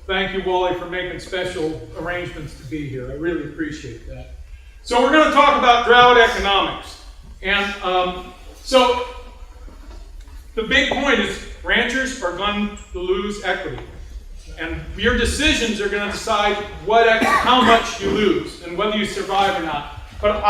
thank you, Wally, for making special arrangements to be here. I really appreciate that. So we're going to talk about drought economics. And so the big point is ranchers are going to lose equity. And your decisions are going to decide how much you lose and whether you survive or not. But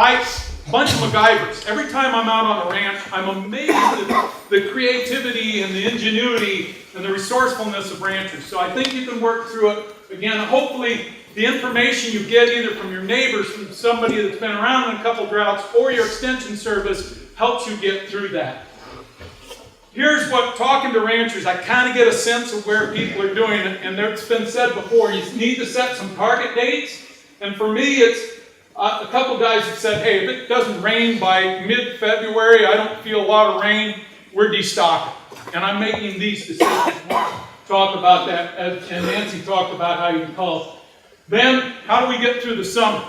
bunch of MacGyvers. Every time I'm out on a ranch, I'm amazed at the creativity and the ingenuity and the resourcefulness of ranchers. So I think you can work through it. Again, hopefully the information you get either from your neighbors, from somebody that's been around in a couple droughts, or your extension service helps you get through that. Here's what, talking to ranchers, I kind of get a sense of where people are doing it, and it's been said before, you need to set some target dates. And for me, it's a couple guys have said, hey, if it doesn't rain by mid-February, I don't feel a lot of rain, we're destocking. And I'm making these decisions. Talk about that, and Nancy talked about how you call. Then, how do we get through the summer?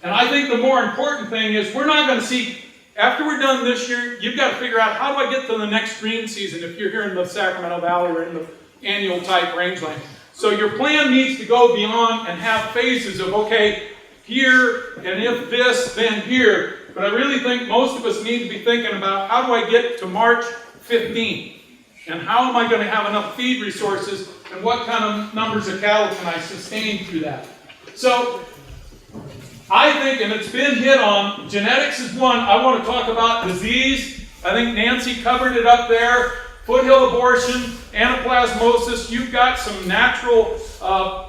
And I think the more important thing is we're not going to see, after we're done this year, you've got to figure out how do I get to the next green season if you're here in the Sacramento Valley or in the annual type rangeland. So your plan needs to go beyond and have phases of, okay, here, and if this, then here. But I really think most of us need to be thinking about how do I get to March 15th? And how am I going to have enough feed resources? And what kind of numbers of cattle can I sustain through that? So, I think, and it's been hit on, genetics is one. I want to talk about disease. I think Nancy covered it up there. Foothill abortion, anaplasmosis. You've got some natural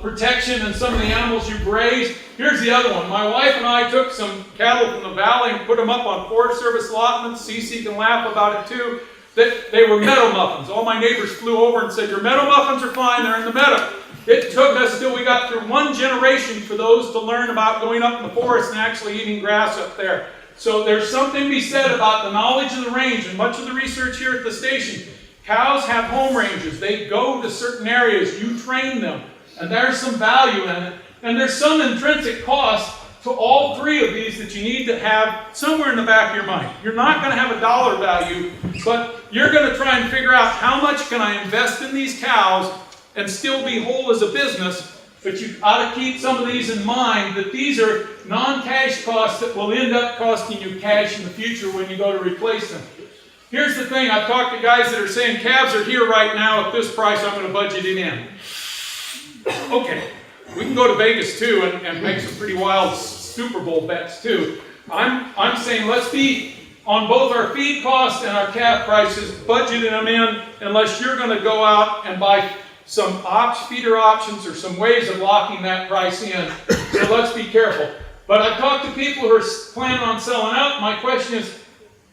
protection in some of the animals you've raised. Here's the other one. My wife and I took some cattle from the valley and put them up on Forest Service allotments. Cece can laugh about it too. They were meadow muffins. All my neighbors flew over and said, your meadow muffins are fine, they're in the meadow. It took us till we got through one generation for those to learn about going up in the forest and actually eating grass up there. So there's something to be said about the knowledge of the range, and much of the research here at the station. Cows have home ranges. They go to certain areas. You train them. And there's some value in it. And there's some intrinsic cost to all three of these that you need to have somewhere in the back of your mind. You're not going to have a dollar value, but you're going to try and figure out how much can I invest in these cows and still be whole as a business. But you ought to keep some of these in mind, that these are non-cash costs that will end up costing you cash in the future when you go to replace them. Here's the thing, I've talked to guys that are saying calves are here right now at this price, I'm going to budget it in. Okay, we can go to Vegas too and make some pretty wild Super Bowl bets too. I'm saying let's be on both our feed costs and our calf prices, budgeting them in, unless you're going to go out and buy some feeder options or some ways of locking that price in. So let's be careful. But I've talked to people who are planning on selling out. My question is,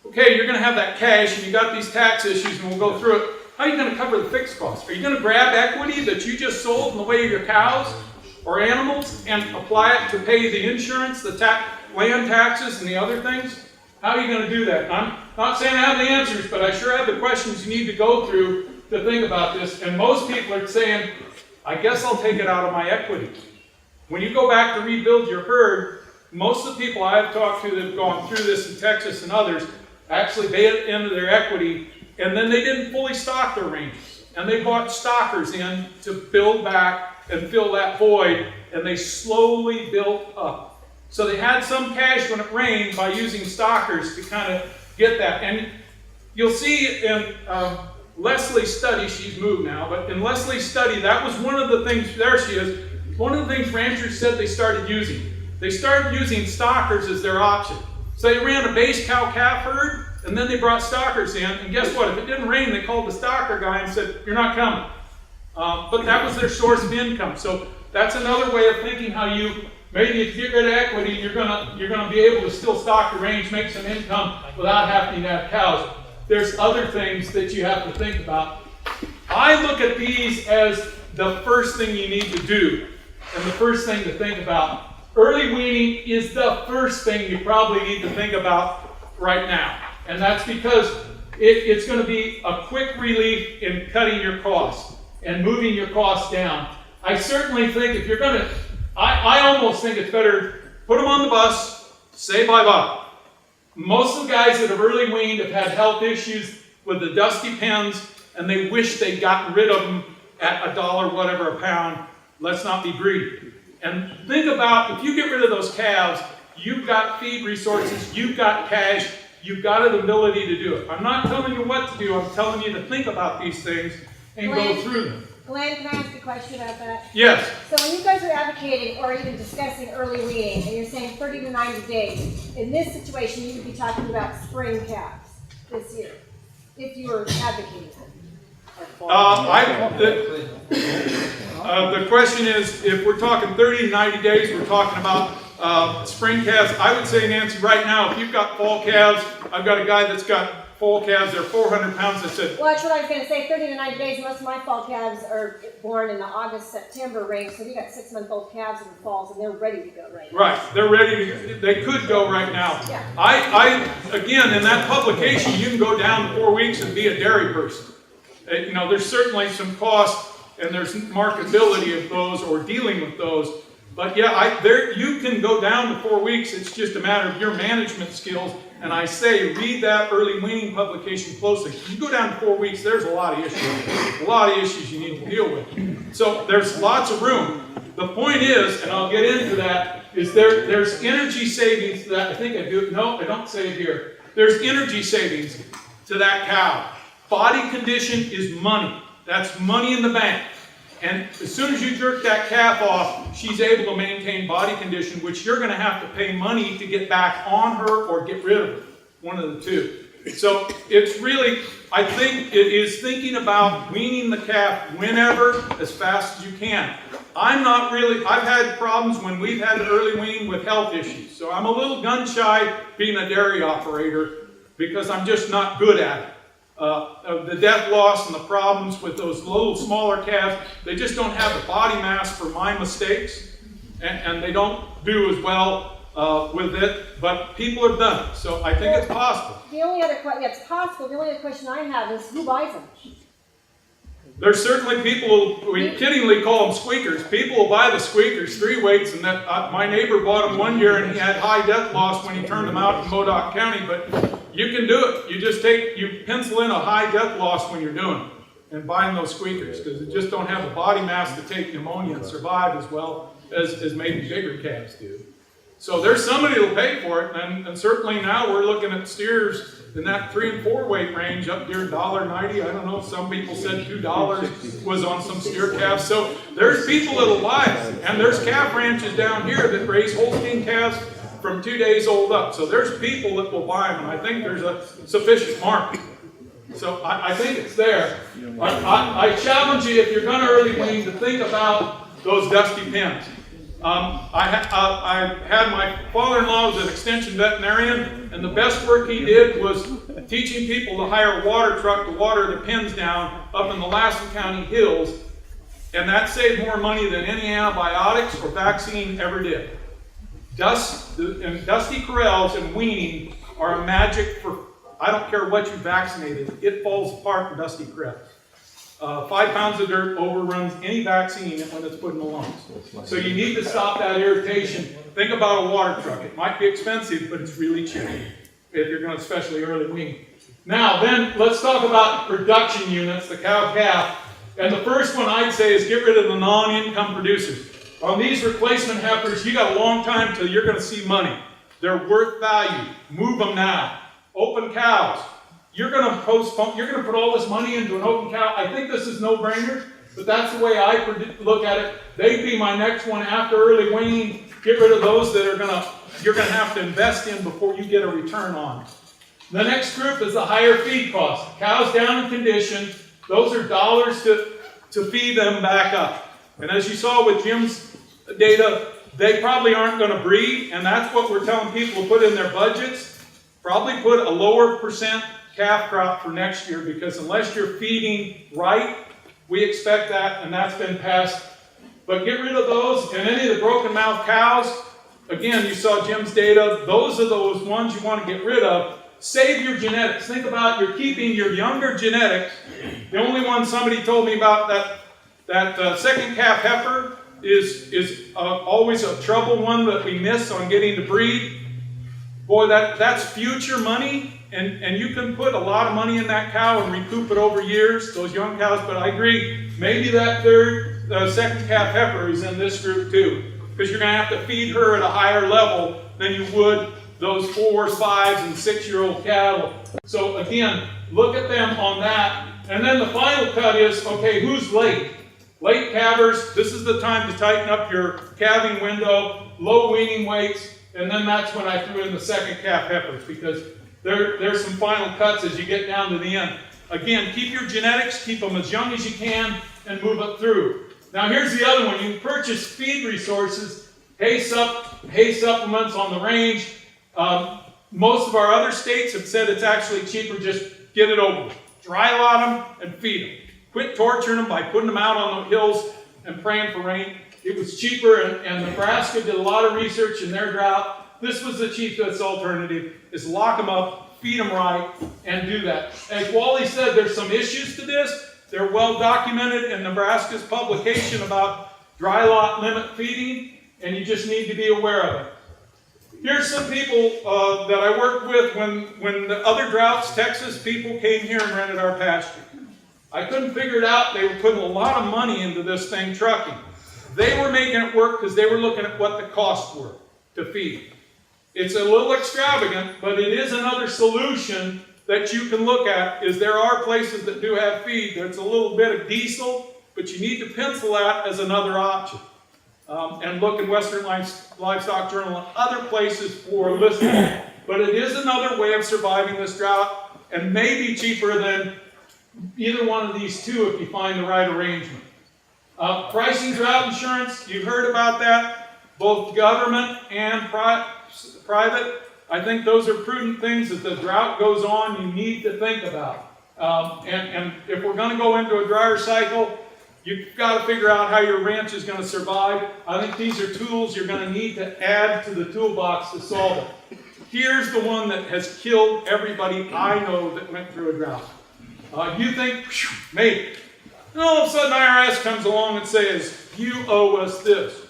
okay, you're going to have that cash and you got these tax issues and we'll go through it. How are you going to cover the fixed costs? Are you going to grab equity that you just sold in the way of your cows or animals and apply it to pay the insurance, the land taxes, and the other things? How are you going to do that? I'm not saying I have the answers, but I sure have the questions you need to go through to think about this. And most people are saying, I guess I'll take it out of my equity. When you go back to rebuild your herd, most of the people I've talked to that have gone through this in Texas and others actually made it into their equity, and then they didn't fully stock their ranges. And they bought stockers in to build back and fill that void, and they slowly built up. So they had some cash when it rained by using stockers to kind of get that. And you'll see in Leslie's study, she's moved now, but in Leslie's study, that was one of the things, there she is, one of the things ranchers said they started using. They started using stockers as their option. So they ran a base cow-calf herd, and then they brought stockers in, and guess what? If it didn't rain, they called the stocker guy and said, you're not coming. But that was their source of income. So that's another way of thinking how you, maybe if you get rid of equity, you're gonna be able to still stock the range, make some income without having to have cows. There's other things that you have to think about. I look at these as the first thing you need to do, and the first thing to think about. Early weaning is the first thing you probably need to think about right now. And that's because it's going to be a quick relief in cutting your costs and moving your costs down. I certainly think if you're going to, I almost think it's better put them on the bus, say bye-bye. Most of the guys that have early weaned have had health issues with the dusty pens, and they wish they'd gotten rid of them at $1 whatever a pound. Let's not be greedy. And think about, if you get rid of those calves, you've got feed resources, you've got cash, you've got an ability to do it. I'm not telling you what to do, I'm telling you to think about these things and go through them. Glenn, can I ask a question about that? Yes. So when you guys are advocating or even discussing early weaning, and you're saying 30 to 90 days, in this situation you would be talking about spring calves this year, if you were advocating it. The question is, if we're talking 30 to 90 days, we're talking about spring calves. I would say, Nancy, right now, if you've got fall calves, I've got a guy that's got fall calves, they're 400 pounds. I said, well, that's what I was going to say, 30 to 90 days. Most of my fall calves are born in the August, September range, so we got 6-month-old calves in the falls, and they're ready to go right now. right, they're ready to, they could go right now. Yeah. I again, in that publication, you can go down to 4 weeks and be a dairy person. You know, there's certainly some cost and there's marketability of those or dealing with those. But yeah, you can go down to 4 weeks. It's just a matter of your management skills. And I say, read that early weaning publication closely. You go down to 4 weeks, there's a lot of issues you need to deal with. So there's lots of room. The point is, and I'll get into that, is there's energy savings to that. I think I do. No, I don't say it here. There's energy savings to that cow. Body condition is money. That's money in the bank. And as soon as you jerk that calf off, she's able to maintain body condition, which you're going to have to pay money to get back on her or get rid of her. One of the two. So it's really, I think it is thinking about weaning the calf whenever, as fast as you can. I've had problems when we've had to early wean with health issues. So I'm a little gun shy being a dairy operator because I'm just not good at it. The death loss and the problems with those little smaller calves, they just don't have the body mass for my mistakes, and they don't do as well with it, but people have done it, so I think it's possible. The only other question, yeah, it's possible. The only other question I have is, who buys them? There's certainly people, we kiddingly call them squeakers. People will buy the squeakers, 3 weights, and that my neighbor bought them one year and he had high death loss when he turned them out in Modoc County, but you can do it. You pencil in a high death loss when you're doing it and buying those squeakers because they just don't have the body mass to take pneumonia and survive as well as maybe bigger calves do. So there's somebody who'll pay for it, and certainly now we're looking at steers in that 3 and 4 weight range up near $1.90. I don't know, some people said $2 was on some steer calves. So there's people that'll buy it, and there's calf ranches down here that raise Holstein calves from 2 days old up. So there's people that will buy them, and I think there's a sufficient market. So I think it's there. I challenge you, if you're going to early wean, to think about those dusty pens. I had my father-in-law was an extension veterinarian, and the best work he did was teaching people to hire a water truck to water the pens down up in the Lassen County hills, and that saved more money than any antibiotics or vaccine ever did. Dusty corrals and weaning are a magic for, I don't care what you vaccinated, it falls apart for dusty corrals. 5 pounds of dirt overruns any vaccine when it's put in the lungs. So you need to stop that irritation. Think about a water truck. It might be expensive, but it's really cheap if you're going to especially early wean. Now then, let's talk about production units, the cow-calf. And the first one I'd say is get rid of the non-income producers. On these replacement heifers, you got a long time till you're going to see money. They're worth value. Move them now. Open cows. You're going to postpone, you're going to put all this money into an open cow. I think this is no-brainer, but that's the way I look at it. They'd be my next one after early weaning. Get rid of those that you're going to have to invest in before you get a return on. The next group is the higher feed cost. Cows down in condition. Those are dollars to feed them back up. And as you saw with Jim's data, they probably aren't going to breed, and that's what we're telling people to put in their budgets. Probably put a lower percent calf crop for next year, because unless you're feeding right, we expect that, and that's been passed. But get rid of those, and any of the broken mouth cows, again, you saw Jim's data, those are those ones you want to get rid of. Save your genetics. Think about you're keeping your younger genetics. The only one somebody told me about that second calf heifer is always a trouble one that we miss on getting to breed. Boy, that's future money. And you can put a lot of money in that cow and recoup it over years, those young cows. But I agree, maybe that third second calf heifer is in this group too, because you're going to have to feed her at a higher level than you would those 4s, 5s, and 6-year-old cattle. So again, look at them on that. And then the final cut is, okay, who's late? Late calvers, this is the time to tighten up your calving window, low weaning weights, and then that's when I threw in the second calf heifers, because there's some final cuts as you get down to the end. Again, keep your genetics, keep them as young as you can, and move it through. Now here's the other one. You can purchase feed resources, hay supplements on the range. Most of our other states have said it's actually cheaper, just get it over with. Dry lot them and feed them. Quit torturing them by putting them out on the hills and praying for rain. It was cheaper, and Nebraska did a lot of research in their drought. This was the cheapest alternative, is lock them up, feed them right, and do that. As Wally said, there's some issues to this. They're well documented in Nebraska's publication about dry lot limit feeding, and you just need to be aware of it. Here's some people that I worked with when the other droughts, Texas people came here and rented our pasture. I couldn't figure it out. They were putting a lot of money into this thing, trucking. They were making it work because they were looking at what the costs were to feed. It's a little extravagant, but it is another solution that you can look at. Is there are places that do have feed. There's a little bit of diesel, but you need to pencil that as another option. And look in Western Livestock Journal and other places for listing. But it is another way of surviving this drought, and maybe cheaper than either one of these two if you find the right arrangement. Pricing drought insurance, you've heard about that, both government and private. I think those are prudent things as the drought goes on you need to think about. And if we're going to go into a drier cycle, you've got to figure out how your ranch is going to survive. I think these are tools you're going to need to add to the toolbox to solve it. Here's the one that has killed everybody I know that went through a drought. You think, maybe. And all of a sudden IRS comes along and says, you owe us this.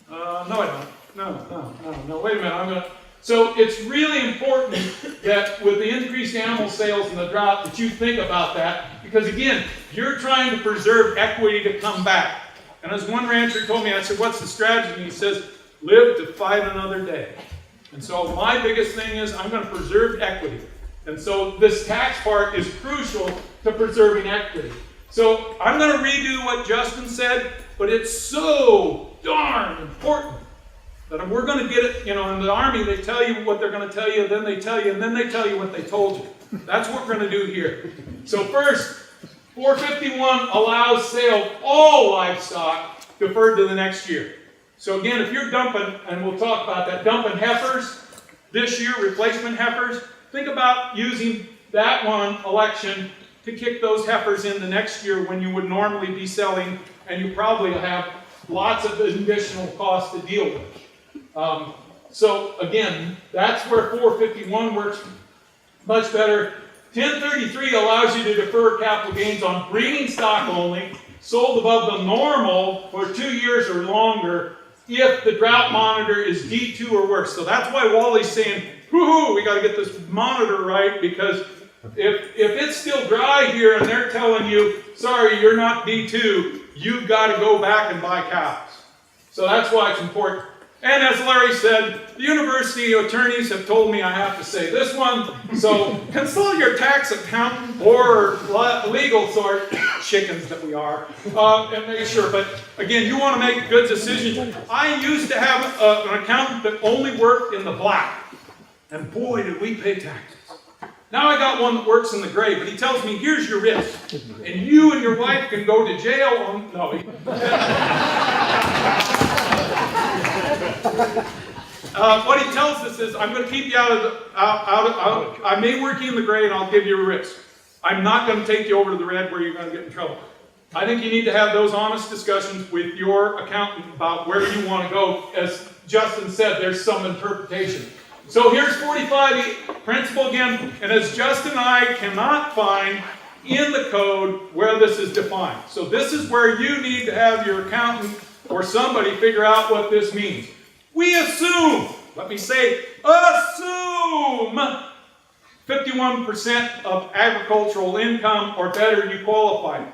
No, I don't. No, wait a minute. So it's really important that with the increased animal sales and the drought that you think about that, because again, you're trying to preserve equity to come back. And as one rancher told me, I said, what's the strategy? And he says, live to fight another day. And so my biggest thing is I'm going to preserve equity. And so this tax part is crucial to preserving equity. So I'm going to redo what Justin said, but it's so darn important that if we're going to get it, in the Army, they tell you what they're going to tell you, then they tell you, and then they tell you what they told you. That's what we're going to do here. So first, 451 allows sale of all livestock deferred to the next year. So again, if you're dumping, and we'll talk about that, dumping heifers this year, replacement heifers, think about using that one election to kick those heifers in the next year when you would normally be selling, and you probably have lots of additional costs to deal with. So again, that's where 451 works much better. 1033 allows you to defer capital gains on breeding stock only, sold above the normal for 2 years or longer, if the drought monitor is D2 or worse. So that's why Wally's saying, whoo-hoo, we got to get this monitor right, because if it's still dry here and they're telling you, sorry, you're not D2, you've got to go back and buy cows. So that's why it's important. And as Larry said, the university attorneys have told me I have to say this one. So consult your tax accountant or legal sort, chickens that we are, and make sure. But again, you want to make good decisions. I used to have an accountant that only worked in the black. And boy, did we pay taxes. Now I got one that works in the gray, but he tells me, here's your risk. And you and your wife can go to jail. What he tells us is, I'm going to keep you I may work you in the gray and I'll give you a risk. I'm not going to take you over to the red where you're going to get in trouble. I think you need to have those honest discussions with your accountant about where you want to go. As Justin said, there's some interpretation. So here's 45 principle again, and as Justin and I cannot find in the code where this is defined. So this is where you need to have your accountant or somebody figure out what this means. We assume, let me say, assume 51% of agricultural income or better you qualify.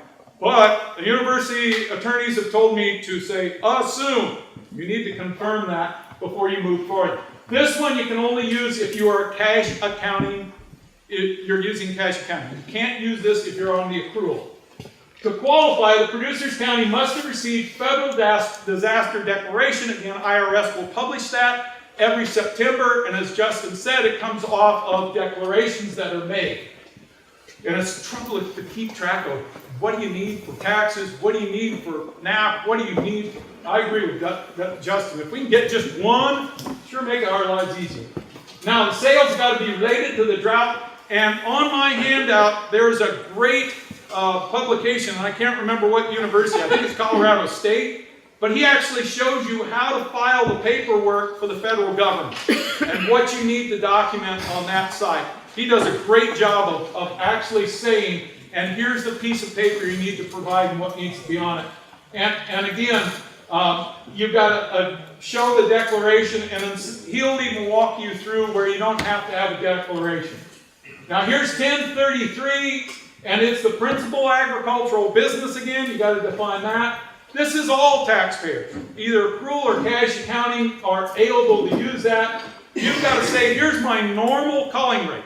But the university attorneys have told me to say assume. You need to confirm that before you move forward. This one you can only use if you are cash accounting. If you're using cash accounting. You can't use this if you're on the accrual. To qualify, the producer's county must have received federal disaster declaration. Again, IRS will publish that every September, and as Justin said, it comes off of declarations that are made. And it's trouble to keep track of what do you need for taxes, what do you need for NAP, what do you need. I agree with Justin. If we can get just one, sure make our lives easier. Now, the sales got to be related to the drought, and on my handout, there's a great publication, and I can't remember what university, I think it's Colorado State, but he actually shows you how to file the paperwork for the federal government and what you need to document on that side. He does a great job of actually saying, and here's the piece of paper you need to provide and what needs to be on it. And again, you've got to show the declaration, and he'll even walk you through where you don't have to have a declaration. Now here's 1033, and it's the principal agricultural business again. You got to define that. This is all taxpayers. Either accrual or cash accounting are able to use that. You've got to say, here's my normal culling rate.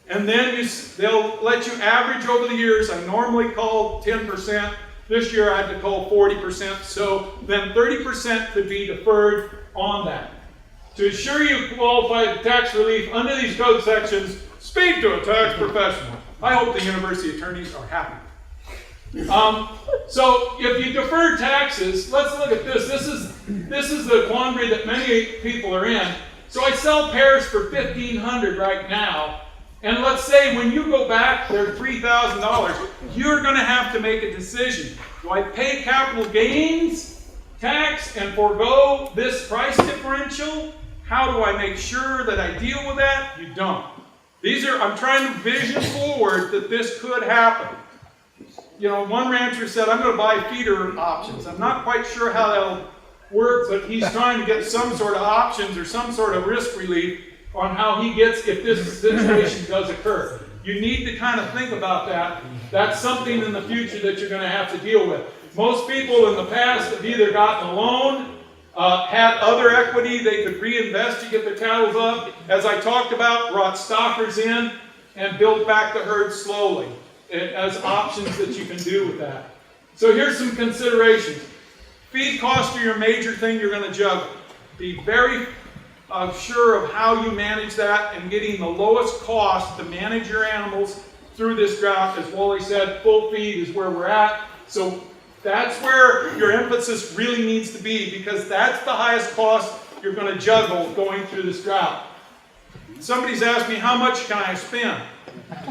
And then they'll let you average over the years. I normally call 10%. This year I had to call 40%. So then 30% could be deferred on that. To ensure you qualify for tax relief under these code sections, speak to a tax professional. I hope the university attorneys are happy. So if you defer taxes, let's look at this. This is the quandary that many people are in. So I sell pears for $1,500 right now. And let's say when you go back, they're $3,000. You're going to have to make a decision. Do I pay capital gains tax and forego this price differential? How do I make sure that I deal with that? You don't. I'm trying to vision forward that this could happen. You know, one rancher said, I'm going to buy feeder options. I'm not quite sure how that'll work, but he's trying to get some sort of options or some sort of risk relief on how he gets if this situation does occur. You need to kind of think about that. That's something in the future that you're going to have to deal with. Most people in the past have either gotten a loan, had other equity they could reinvest to get their cattle up, as I talked about, brought stockers in, and built back the herd slowly as options that you can do with that. So here's some considerations. Feed costs are your major thing you're going to juggle. Be very sure of how you manage that and getting the lowest cost to manage your animals through this drought. As Wally said, full feed is where we're at. So that's where your emphasis really needs to be, because that's the highest cost you're going to juggle going through this drought. Somebody's asked me, how much can I spend?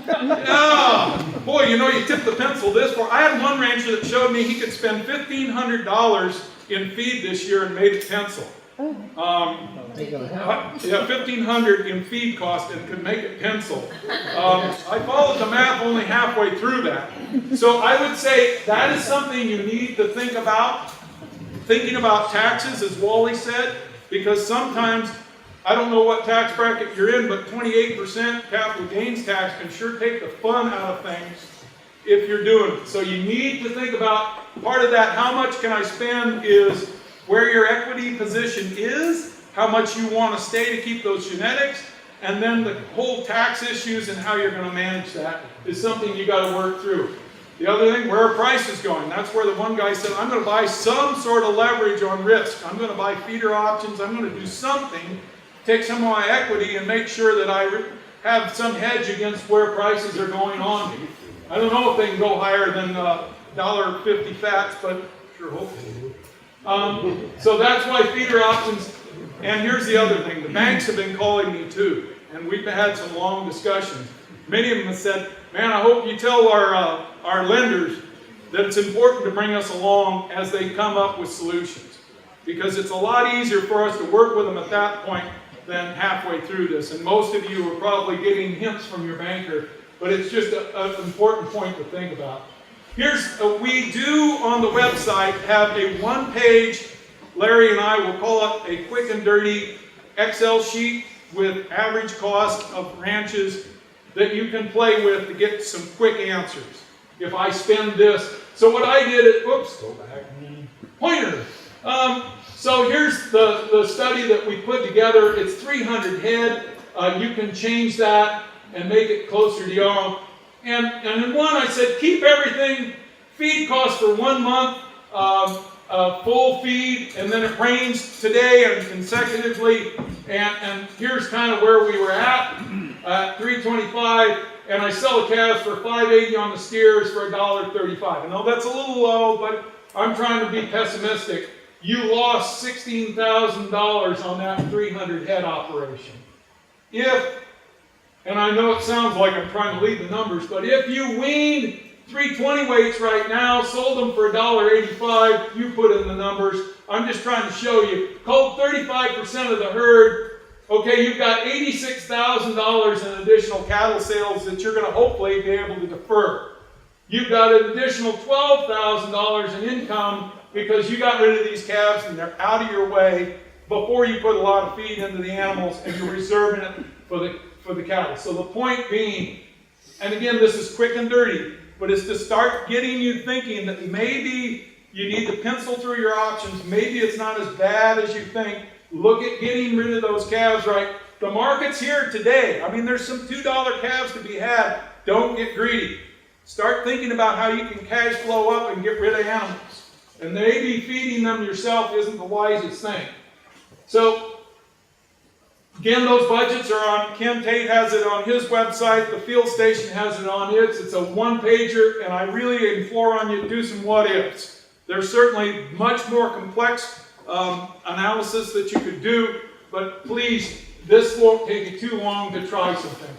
Oh, boy, you know, you tip the pencil this far. I had one rancher that showed me he could spend $1,500 in feed this year and made it pencil. Yeah, $1,500 in feed cost and could make it pencil. I followed the math only halfway through that. So I would say that is something you need to think about. Thinking about taxes, as Wally said, because sometimes, I don't know what tax bracket you're in, but 28% capital gains tax can sure take the fun out of things if you're doing it. So you need to think about part of that. How much can I spend is where your equity position is, how much you want to stay to keep those genetics, and then the whole tax issues and how you're going to manage that is something you got to work through. The other thing, where are prices going? That's where the one guy said, I'm going to buy some sort of leverage on risk. I'm going to buy feeder options. I'm going to do something, take some of my equity and make sure that I have some hedge against where prices are going on me. I don't know if they can go higher than $1.50 fats, but sure hope they do. So that's why feeder options. And here's the other thing. The banks have been calling me too, and we've had some long discussions. Many of them have said, man, I hope you tell our lenders that it's important to bring us along as they come up with solutions. Because it's a lot easier for us to work with them at that point than halfway through this. And most of you are probably getting hints from your banker, but it's just an important point to think about. We do on the website have a one-page, Larry and I will call it a quick and dirty Excel sheet with average cost of ranches that you can play with to get some quick answers. if I spend this. So what I did is, whoops, go back, pointer. So here's the study that we put together. It's 300 head. You can change that and make it closer to your own. And in one I said, keep everything, feed costs for 1 month, full feed, and then it rains today and consecutively. And here's kind of where we were at $3.25, and I sell the calves for $5.80 on the steers for $1.35. I know that's a little low, but I'm trying to be pessimistic. You lost $16,000 on that 300 head operation. And I know it sounds like I'm trying to lead the numbers, but if you weaned 320 weights right now, sold them for $1.85, you put in the numbers. I'm just trying to show you. Culled 35% of the herd. Okay, you've got $86,000 in additional cattle sales that you're going to hopefully be able to defer. You've got an additional $12,000 in income because you got rid of these calves and they're out of your way before you put a lot of feed into the animals and you're reserving it for the cattle. So the point being, and again, this is quick and dirty, but it's to start getting you thinking that maybe you need to pencil through your options. Maybe it's not as bad as you think. Look at getting rid of those calves, right? The market's here today. I mean, there's some $2 calves to be had. Don't get greedy. Start thinking about how you can cash flow up and get rid of animals. And maybe feeding them yourself isn't the wisest thing. So, again, those budgets are on, Ken Tate has it on his website, the field station has it on its. It's a one-pager, and I really implore on you to do some what-ifs. There's certainly much more complex analysis that you could do, but please, this won't take you too long to try something.